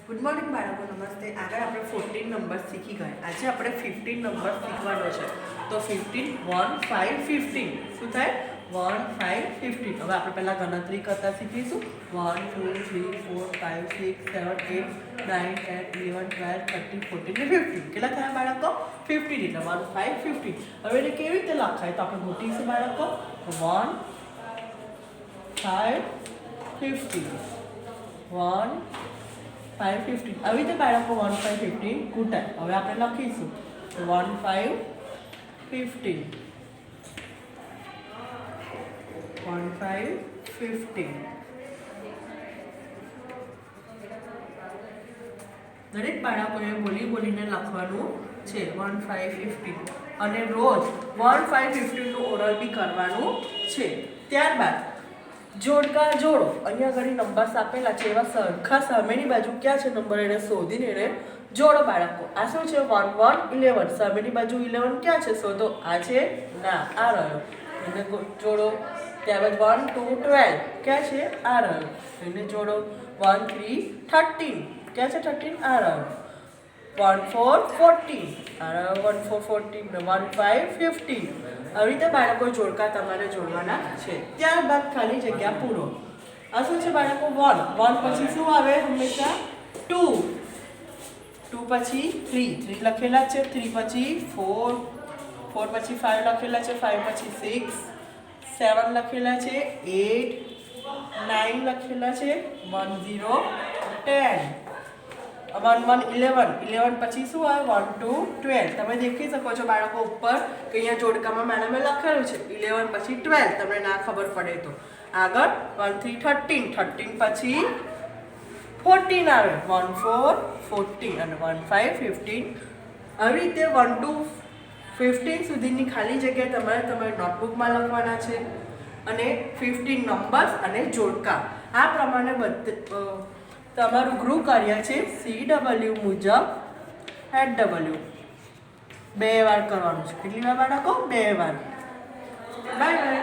Good morning બાળકો, નમસ્તે. આગળ આપણે 14 નંબર શીખી ગયા. આજે આપણે 15 નંબર શીખવાનો છે. તો 15 1 5 15 શું થાય? 1 5 15. હવે આપણે પહેલા ગણતરી કરતા શીખીશું. 1 2 3 4 5 6 7 8 9 10 11 12 13 14 ને 15. કેટલા થયા બાળકો? 15. એટલે 1 5 15. હવે એને કેવી રીતે લખાય? તો આપણે ગોતીશું બાળકો. 1 5 15 1 5 15. આવી રીતે બાળકો 1 5 15 કૂટાય. હવે આપણે લખીશું 1 5 15 1 5 15. દરેક બાળકોએ બોલીને લખવાનું છે 1 5 15 અને રોજ 1 5 15 નું ઓરલ બી કરવાનું છે. ત્યારબાદ જોડકા જોડો. અહીંયા ઘણી નંબર્સ આપેલા છે, એવા સરખા સામેની બાજુ ક્યાં છે નંબર એને શોધીને એને જોડો બાળકો. આ શું છે? 1 1 11. સામેની બાજુ 11 ક્યાં છે શોધો. આ છે? ના, આ રહ્યો. એને જોડો. ત્યારબાદ 1 2 12 ક્યાં છે? આ રહ્યો. એને જોડો. 1 3 13 ક્યાં છે? 13 આ રહ્યો. 1 4 14 આ રહ્યો. 1 4 14 1 5 15. આવી રીતે બાળકો જોડકા તમારે જોડવાના છે. ત્યારબાદ ખાલી જગ્યા પૂરો. આ શું છે બાળકો? 1 1 પછી શું આવે? હંમેશા 2 2 પછી 3 3 લખેલા છે. 3 પછી 4 4 પછી 5 લખેલા છે. 5 પછી 6 7 લખેલા છે. 8 9 લખેલા છે. 1 0 10 1 1 11 11 પછી શું આવે? 1 2 12. તમે દેખી શકો છો બાળકો ઉપર કે અહીંયા જોડકામાં મેડમે લખેલું છે 11 પછી 12. તમને ના ખબર પડે તો આગળ 1 3 13 13 પછી 14 આવે. 1 4 14 અને 1 5 15. આવી રીતે 1 to 15 સુધીની ખાલી જગ્યા તમારી નોટબુકમાં લખવાના છે અને 15 નંબર્સ અને જોડકા આ પ્રમાણે તમારું ગૃહ કાર્ય છે. CW મુજબ HW 2 વાર કરવાનું છે. કેટલી વાર બાળકો? 2 વાર. Bye bye.